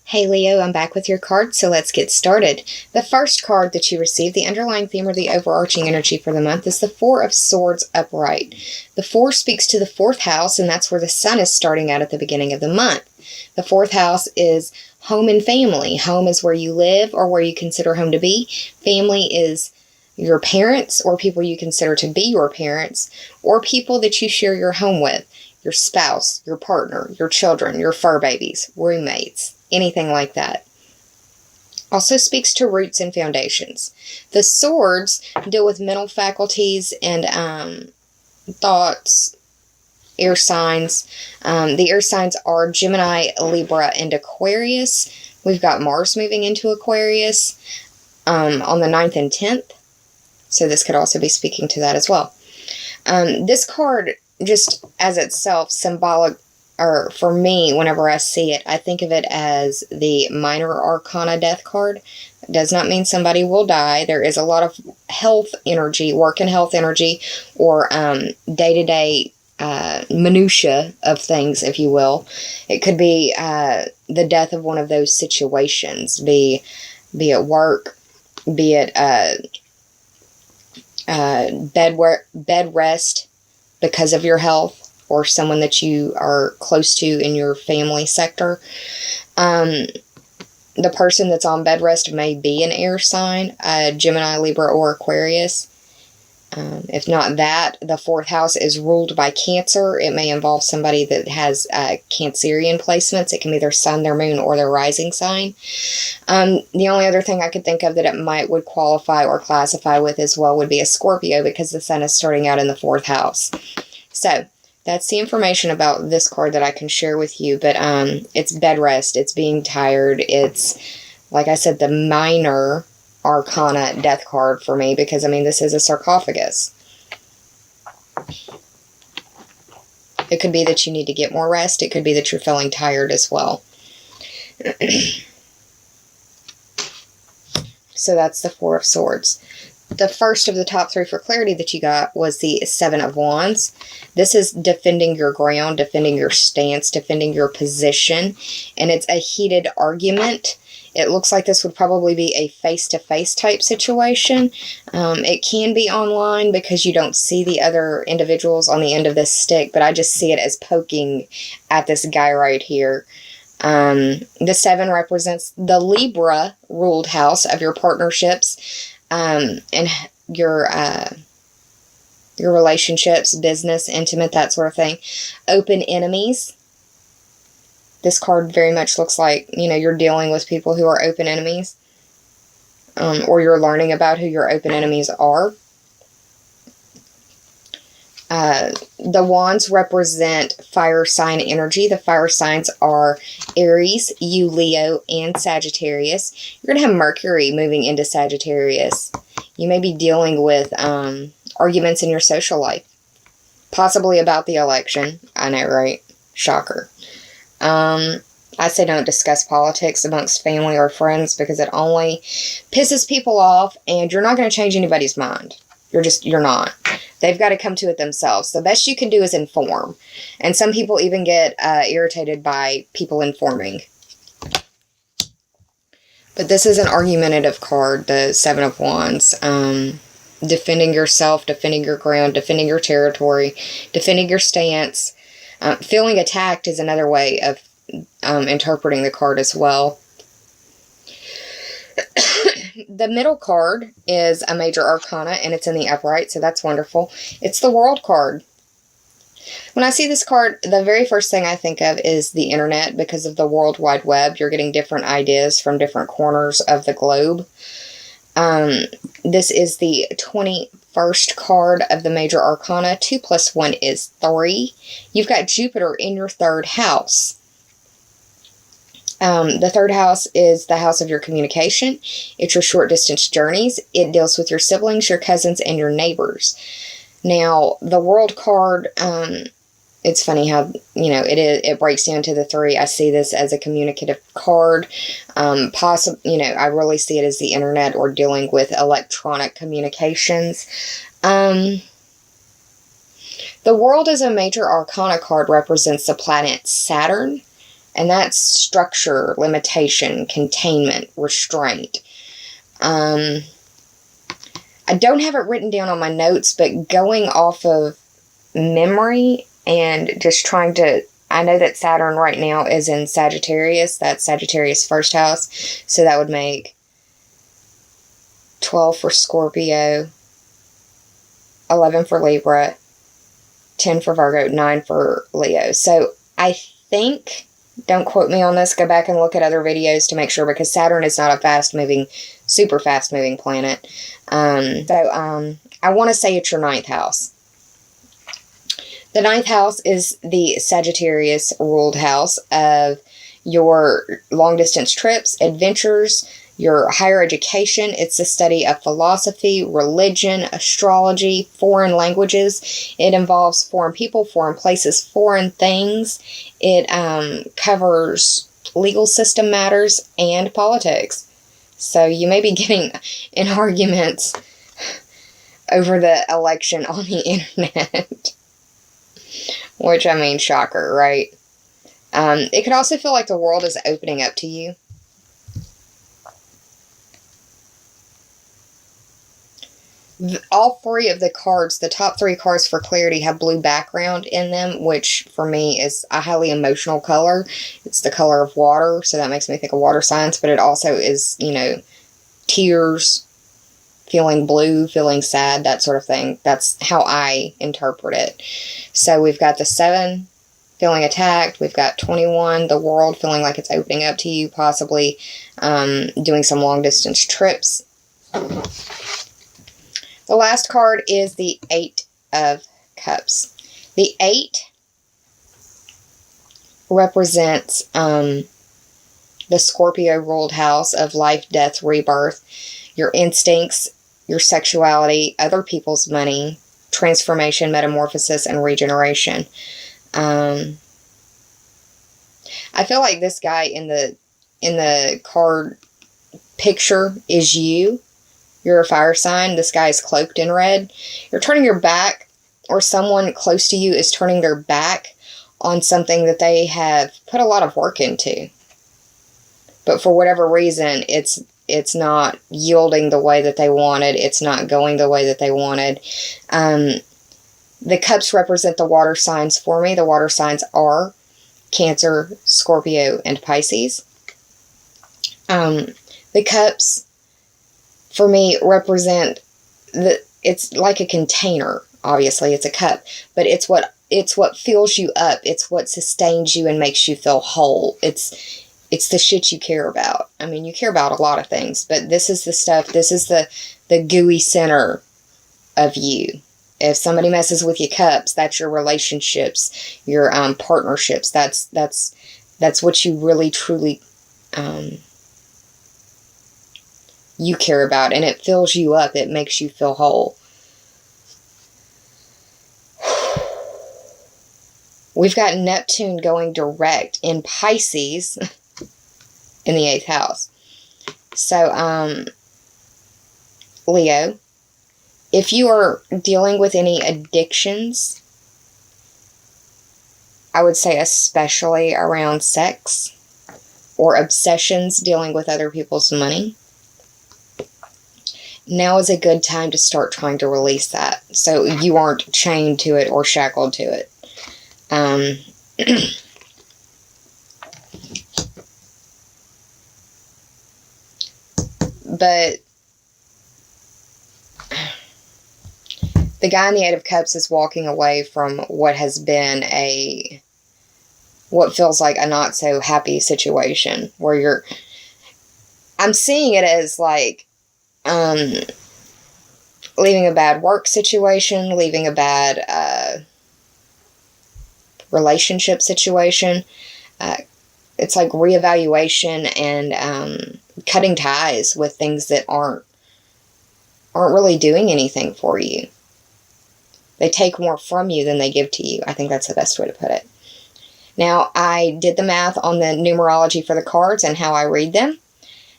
Hey Leo, I'm back with your cards, so let's get started. The first card that you received, the underlying theme or the overarching energy for the month, is the Four of Swords upright. The Four speaks to the fourth house, and that's where the sun is starting out at the beginning of the month. The fourth house is home and family. Home is where you live or where you consider home to be. Family is your parents or people you consider to be your parents, or people that you share your home with, your spouse, your partner, your children, your fur babies, roommates. Anything like that. Also speaks to roots and foundations. The swords deal with mental faculties and thoughts, air signs. The air signs are Gemini, Libra, and Aquarius. We've got Mars moving into Aquarius on the 9th and 10th. So this could also be speaking to that as well. This card, just as itself, symbolic, or for me, whenever I see it, I think of it as the minor arcana death card. It does not mean somebody will die. There is a lot of health energy, work and health energy, or day-to-day minutia of things, if you will. It could be the death of one of those situations, be it work, be it bed rest because of your health, or someone that you are close to in your family sector. The person that's on bed rest may be an air sign, Gemini, Libra, or Aquarius. If not that, the fourth house is ruled by Cancer. It may involve somebody that has Cancerian placements. It can be their sun, their moon, or their rising sign. The only other thing I could think of that it would qualify or classify with as well would be a Scorpio, because the sun is starting out in the fourth house. So that's the information about this card that I can share with you, but it's bed rest, it's being tired, it's, like I said, the minor arcana death card for me, because, I mean, this is a sarcophagus. It could be that you need to get more rest, it could be that you're feeling tired as well. So that's the Four of Swords. The first of the top three for clarity that you got was the Seven of Wands. This is defending your ground, defending your stance, defending your position, and it's a heated argument. It looks like this would probably be a face-to-face type situation. It can be online because you don't see the other individuals on the end of this stick, but I just see it as poking at this guy right here. The 7 represents the Libra ruled house of your partnerships, and your relationships, business, intimate, that sort of thing. Open enemies. This card very much looks like, you're dealing with people who are open enemies, or you're learning about who your open enemies are. The wands represent fire sign energy. The fire signs are Aries, you, Leo, and Sagittarius. You're going to have Mercury moving into Sagittarius. You may be dealing with arguments in your social life, possibly about the election. I know, right? Shocker. I say don't discuss politics amongst family or friends, because it only pisses people off, and you're not going to change anybody's mind. You're not. They've got to come to it themselves. The best you can do is inform. And some people even get irritated by people informing. But this is an argumentative card, the Seven of Wands. Defending yourself, defending your ground, defending your territory, defending your stance. Feeling attacked is another way of interpreting the card as well. The middle card is a major arcana, and it's in the upright, so that's wonderful. It's the World card. When I see this card, the very first thing I think of is the internet, because of the World Wide Web. You're getting different ideas from different corners of the globe. This is the 21st card of the major arcana. 2 + 1 is 3. You've got Jupiter in your 3rd house. The 3rd house is the house of your communication. It's your short distance journeys. It deals with your siblings, your cousins, and your neighbors. Now, the World card, it's funny how, it breaks down to the 3. I see this as a communicative card. I really see it as the internet or dealing with electronic communications. The World as a major arcana card represents the planet Saturn. And that's structure, limitation, containment, restraint. I don't have it written down on my notes, but going off of memory and just trying to, I know that Saturn right now is in Sagittarius. That's Sagittarius first house. So that would make 12 for Scorpio, 11 for Libra, 10 for Virgo, 9 for Leo. So I think, don't quote me on this, go back and look at other videos to make sure, because Saturn is not a fast-moving, super fast-moving planet. I want to say it's your 9th house. The 9th house is the Sagittarius ruled house of your long-distance trips, adventures, your higher education. It's the study of philosophy, religion, astrology, foreign languages. It involves foreign people, foreign places, foreign things. It covers legal system matters and politics. So you may be getting in arguments over the election on the internet. Which, I mean, shocker, right? It could also feel like the world is opening up to you. All three of the cards, the top 3 cards for clarity, have blue background in them, which for me is a highly emotional color. It's the color of water, so that makes me think of water signs, but it also is, you know, tears, feeling blue, feeling sad, that sort of thing. That's how I interpret it. So we've got the 7, feeling attacked. We've got 21, the world, feeling like it's opening up to you, possibly doing some long-distance trips. The last card is the 8 of Cups. The 8 represents the Scorpio ruled house of life, death, rebirth, your instincts, your sexuality, other people's money, transformation, metamorphosis, and regeneration. I feel like this guy in the card picture is you. You're a fire sign. This guy is cloaked in red. You're turning your back, or someone close to you is turning their back on something that they have put a lot of work into. But for whatever reason, it's not yielding the way that they wanted. It's not going the way that they wanted. The cups represent the water signs for me. The water signs are Cancer, Scorpio, and Pisces. The cups, for me, represent it's like a container. Obviously, it's a cup, but it's what fills you up. It's what sustains you and makes you feel whole. It's the shit you care about. I mean, you care about a lot of things, but this is the stuff, this is the gooey center of you. If somebody messes with your cups, that's your relationships, your partnerships. That's what you really, truly you care about, and it fills you up. It makes you feel whole. We've got Neptune going direct in Pisces in the 8th house. So, Leo, if you are dealing with any addictions, I would say especially around sex, or obsessions dealing with other people's money, now is a good time to start trying to release that, so you aren't chained to it or shackled to it. But the guy in the 8 of Cups is walking away from what has been what feels like a not so happy situation, where I'm seeing it as like, leaving a bad work situation, leaving a bad relationship situation. It's like reevaluation and cutting ties with things that aren't really doing anything for you. They take more from you than they give to you. I think that's the best way to put it. Now, I did the math on the numerology for the cards and how I read them.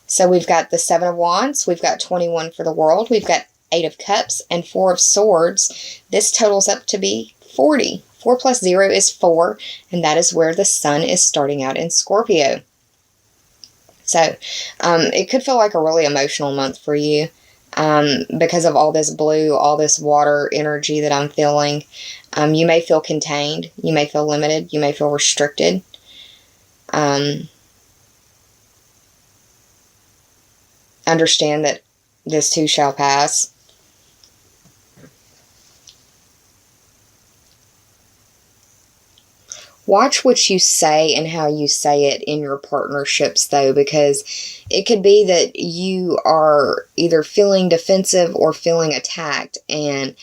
So we've got the 7 of Wands, we've got 21 for the world, we've got 8 of Cups, and 4 of Swords. This totals up to be 40 4 plus 0 is 4, and that is where the sun is starting out in Scorpio. So, it could feel like a really emotional month for you because of all this blue, all this water energy that I'm feeling. You may feel contained. You may feel limited. You may feel restricted. Understand that this too shall pass. Watch what you say and how you say it in your partnerships, though, because it could be that you are either feeling defensive or feeling attacked. And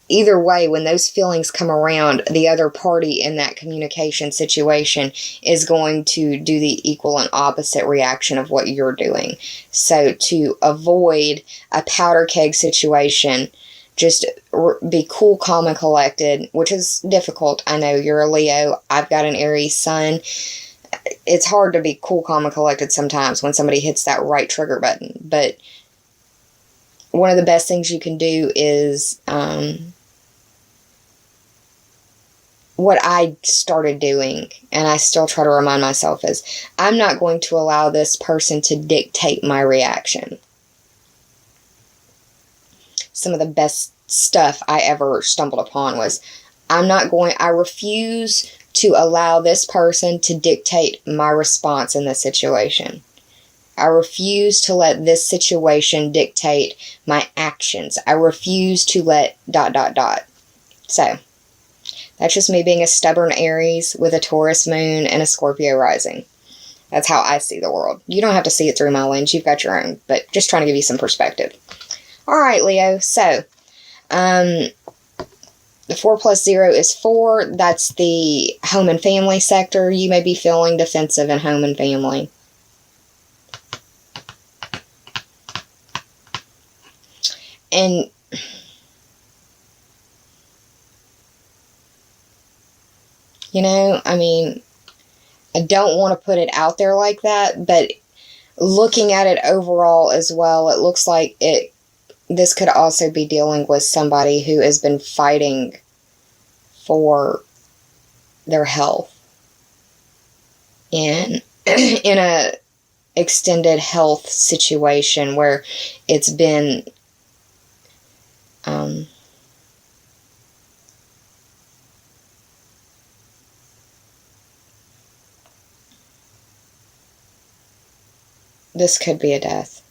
either way, when those feelings come around, the other party in that communication situation is going to do the equal and opposite reaction of what you're doing. So to avoid a powder keg situation, just be cool, calm, and collected, which is difficult. I know you're a Leo. I've got an Aries sun. It's hard to be cool, calm, and collected sometimes when somebody hits that right trigger button. But one of the best things you can do is what I started doing, and I still try to remind myself, is I'm not going to allow this person to dictate my reaction. Some of the best stuff I ever stumbled upon was, I refuse to allow this person to dictate my response in this situation. I refuse to let this situation dictate my actions. I refuse to let ... So, that's just me being a stubborn Aries with a Taurus moon and a Scorpio rising. That's how I see the world. You don't have to see it through my lens. You've got your own, but just trying to give you some perspective. All right, Leo. So, the 4 plus 0 is 4. That's the home and family sector. You may be feeling defensive in home and family. And I don't want to put it out there like that, but looking at it overall as well, it looks like this could also be dealing with somebody who has been fighting for their health in a extended health situation where it's been this could be a death.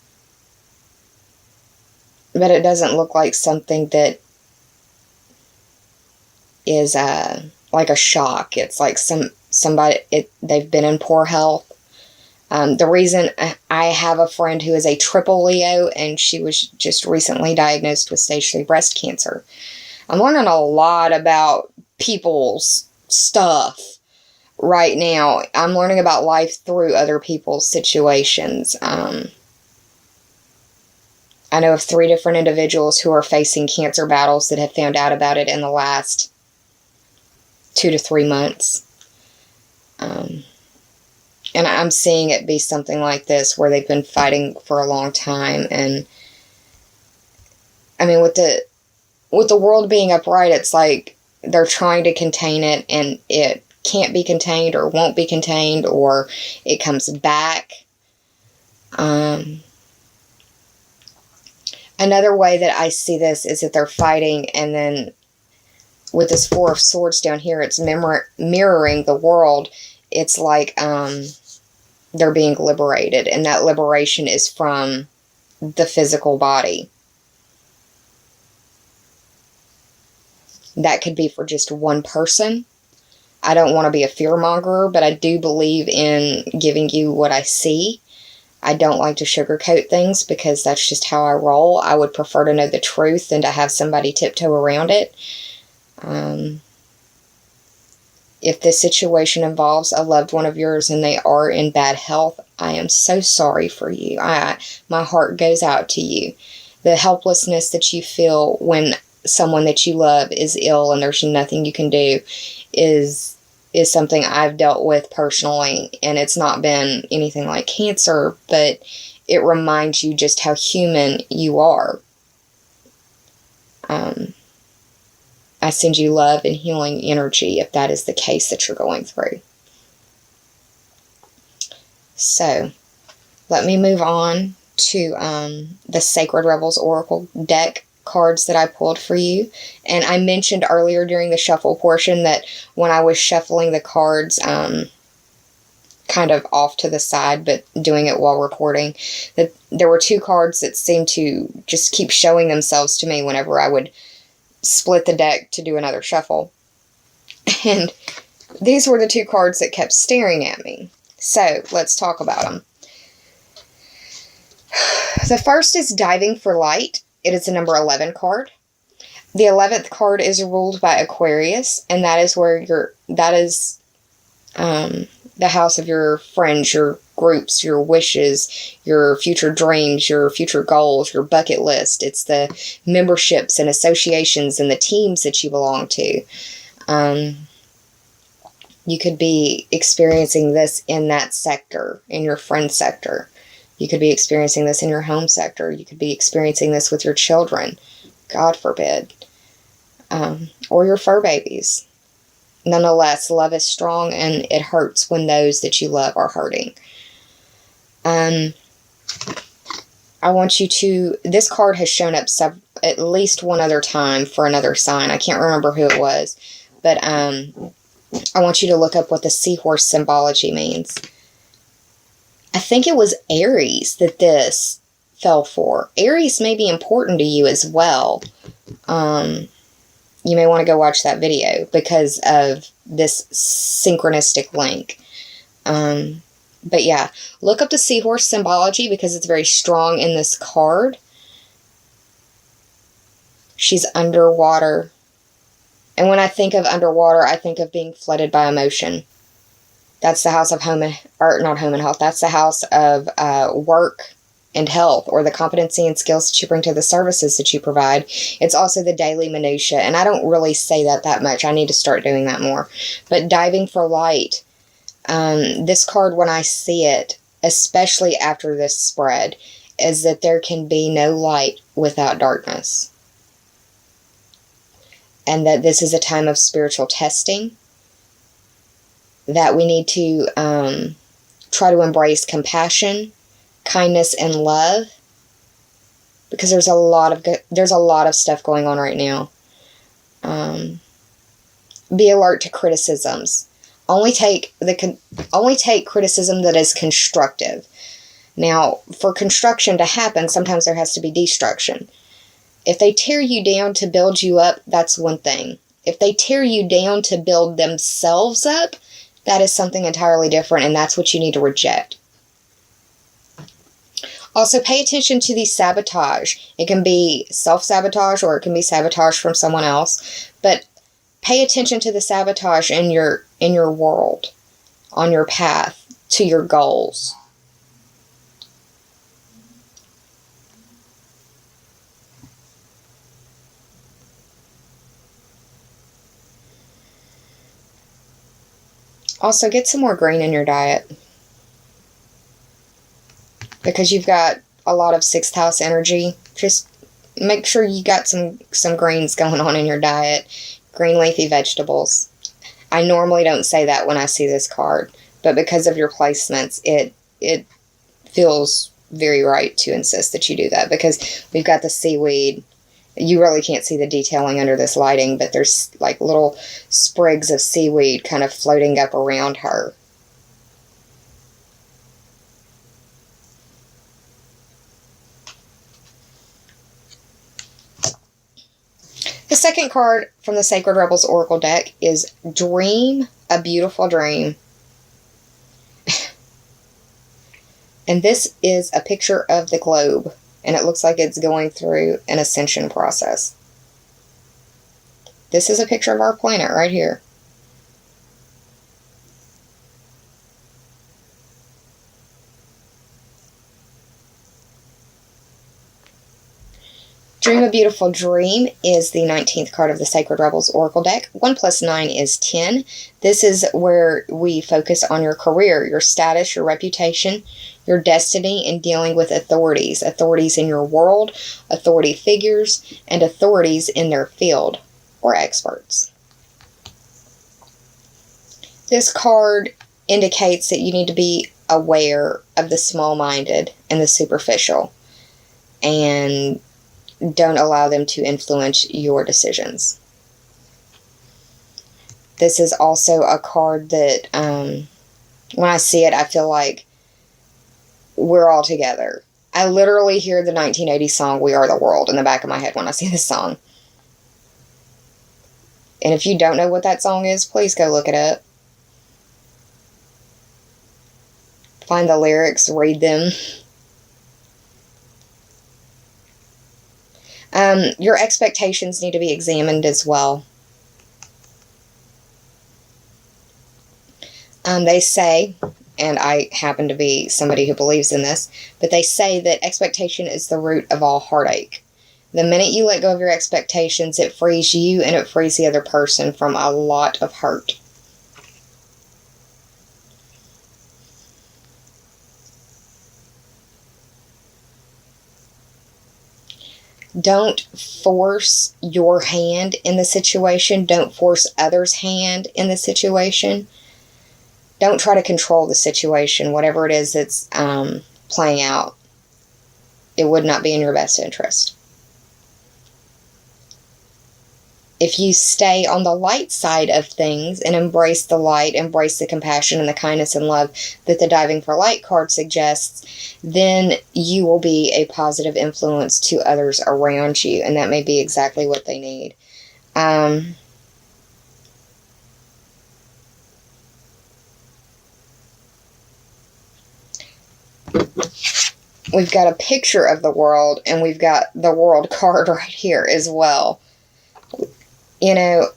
But it doesn't look like something that is like a shock. It's like they've been in poor health. The reason I have a friend who is a triple Leo, and she was just recently diagnosed with stage 3 breast cancer. I'm learning a lot about people's stuff right now. I'm learning about life through other people's situations. I know of 3 different individuals who are facing cancer battles that have found out about it in the last 2 to 3 months. And I'm seeing it be something like this, where they've been fighting for a long time. And I mean, with the world being upright, it's like they're trying to contain it, and it can't be contained, or won't be contained, or it comes back. Another way that I see this is that they're fighting, and then with this 4 of Swords down here, it's mirroring the world. It's like they're being liberated, and that liberation is from the physical body. That could be for just one person. I don't want to be a fearmonger, but I do believe in giving you what I see. I don't like to sugarcoat things, because that's just how I roll. I would prefer to know the truth than to have somebody tiptoe around it. If this situation involves a loved one of yours and they are in bad health, I am so sorry for you. My heart goes out to you. The helplessness that you feel when someone that you love is ill and there's nothing you can do is something I've dealt with personally, and it's not been anything like cancer, but it reminds you just how human you are. I send you love and healing energy if that is the case that you're going through. So, let me move on to the Sacred Rebels Oracle deck cards that I pulled for you. And I mentioned earlier during the shuffle portion that when I was shuffling the cards kind of off to the side, but doing it while recording, that there were 2 cards that seemed to just keep showing themselves to me whenever I would split the deck to do another shuffle. And these were the 2 cards that kept staring at me. So, let's talk about them. The first is Diving for Light. It is the number 11 card. The 11th card is ruled by Aquarius, and that is where the house of your friends, your groups, your wishes, your future dreams, your future goals, your bucket list. It's the memberships and associations and the teams that you belong to. You could be experiencing this in that sector, in your friend sector. You could be experiencing this in your home sector. You could be experiencing this with your children, God forbid, or your fur babies. Nonetheless, love is strong, and it hurts when those that you love are hurting. I want you to... This card has shown up at least one other time for another sign. I can't remember who it was, but I want you to look up what the seahorse symbology means. I think it was Aries that this fell for. Aries may be important to you as well. You may want to go watch that video because of this synchronistic link. But yeah, look up the seahorse symbology because it's very strong in this card. She's underwater. And when I think of underwater, I think of being flooded by emotion. That's the house of not home and health. That's the house of work and health, or the competency and skills that you bring to the services that you provide. It's also the daily minutia, and I don't really say that much. I need to start doing that more. But Diving for Light, this card, when I see it, especially after this spread, is that there can be no light without darkness. And that this is a time of spiritual testing, that we need to try to embrace compassion, kindness, and love, because there's a lot of stuff going on right now. Be alert to criticisms. Only take criticism that is constructive. Now, for construction to happen, sometimes there has to be destruction. If they tear you down to build you up, that's one thing. If they tear you down to build themselves up, that is something entirely different, and that's what you need to reject. Also, pay attention to the sabotage. It can be self-sabotage, or it can be sabotage from someone else. But pay attention to the sabotage in your world, on your path to your goals. Also, get some more green in your diet, because you've got a lot of 6th house energy. Just make sure you got some greens going on in your diet. Green leafy vegetables. I normally don't say that when I see this card, but because of your placements, it feels very right to insist that you do that, because we've got the seaweed. You really can't see the detailing under this lighting, but there's like little sprigs of seaweed kind of floating up around her. The second card from the Sacred Rebels Oracle deck is Dream a Beautiful Dream. And this is a picture of the globe, and it looks like it's going through an ascension process. This is a picture of our planet right here. Dream a Beautiful Dream is the 19th card of the Sacred Rebels Oracle deck. 1 + 9 is 10. This is where we focus on your career, your status, your reputation, your destiny, and dealing with authorities. Authorities in your world, authority figures, and authorities in their field. or experts. This card indicates that you need to be aware of the small-minded and the superficial, and don't allow them to influence your decisions. This is also a card that, when I see it, I feel like we're all together. I literally hear the 1980s song, We Are the World, in the back of my head when I see this song. And if you don't know what that song is, please go look it up. Find the lyrics, read them. Your expectations need to be examined as well. They say, and I happen to be somebody who believes in this, but they say that expectation is the root of all heartache. The minute you let go of your expectations, it frees you and it frees the other person from a lot of hurt. Don't force your hand in the situation. Don't force others' hand in the situation. Don't try to control the situation, whatever it is that's playing out. It would not be in your best interest. If you stay on the light side of things and embrace the light, embrace the compassion and the kindness and love that the Diving for Light card suggests, then you will be a positive influence to others around you, and that may be exactly what they need. We've got a picture of the world, and we've got the world card right here as well. You know,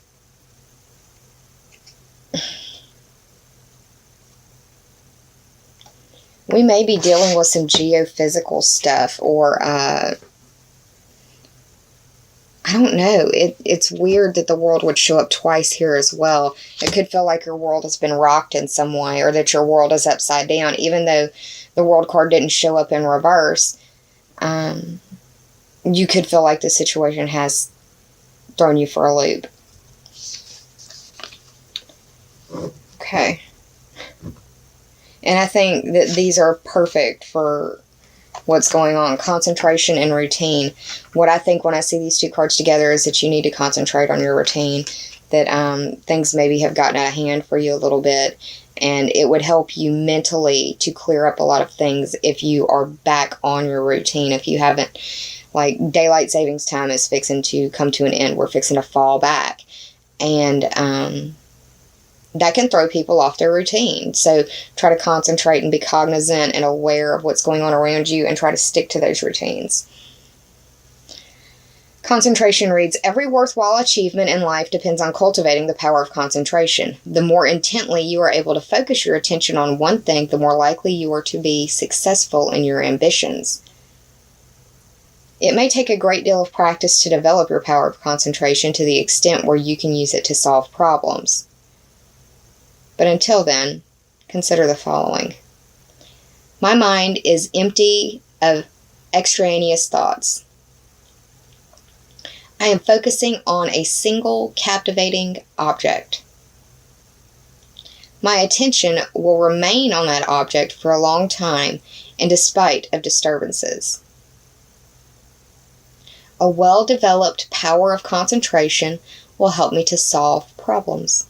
we may be dealing with some geophysical stuff, or, I don't know. It's weird that the world would show up twice here as well. It could feel like your world has been rocked in some way, or that your world is upside down, even though the world card didn't show up in reverse. You could feel like the situation has thrown you for a loop. Okay. And I think that these are perfect for what's going on. Concentration and routine. What I think when I see these two cards together is that you need to concentrate on your routine. That things maybe have gotten out of hand for you a little bit. And it would help you mentally to clear up a lot of things if you are back on your routine. If you haven't, like, daylight savings time is fixing to come to an end. We're fixing to fall back. And that can throw people off their routine. So try to concentrate and be cognizant and aware of what's going on around you and try to stick to those routines. Concentration reads, every worthwhile achievement in life depends on cultivating the power of concentration. The more intently you are able to focus your attention on one thing, the more likely you are to be successful in your ambitions. It may take a great deal of practice to develop your power of concentration to the extent where you can use it to solve problems. But until then, consider the following. My mind is empty of extraneous thoughts. I am focusing on a single captivating object. My attention will remain on that object for a long time and despite of disturbances. A well-developed power of concentration will help me to solve problems.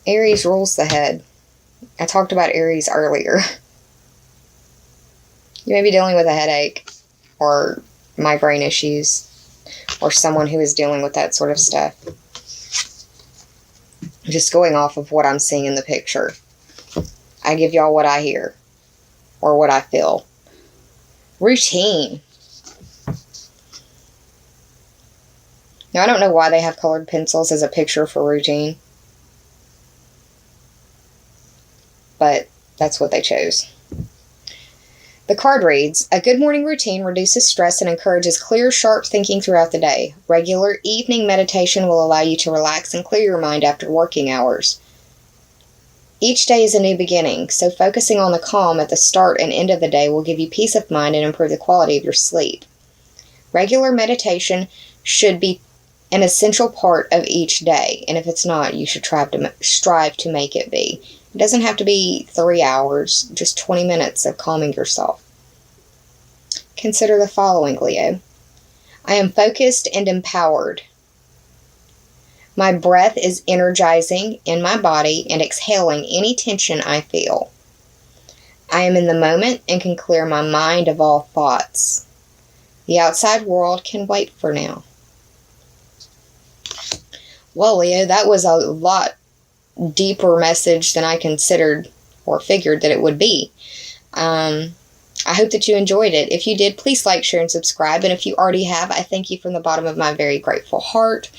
Aries rules the head. I talked about Aries earlier. You may be dealing with a headache or migraine issues or someone who is dealing with that sort of stuff. Just going off of what I'm seeing in the picture. I give y'all what I hear or what I feel. Routine. Now, I don't know why they have colored pencils as a picture for routine. But that's what they chose. The card reads, a good morning routine reduces stress and encourages clear, sharp thinking throughout the day. Regular evening meditation will allow you to relax and clear your mind after working hours. Each day is a new beginning, so focusing on the calm at the start and end of the day will give you peace of mind and improve the quality of your sleep. Regular meditation should be an essential part of each day, and if it's not, you should strive to make it be. It doesn't have to be 3 hours, just 20 minutes of calming yourself. Consider the following, Leo. I am focused and empowered. My breath is energizing in my body and exhaling any tension I feel. I am in the moment and can clear my mind of all thoughts. The outside world can wait for now. Well, Leo, that was a lot deeper message than I considered or figured that it would be. I hope that you enjoyed it. If you did, please like, share, and subscribe. And if you already have, I thank you from the bottom of my very grateful heart.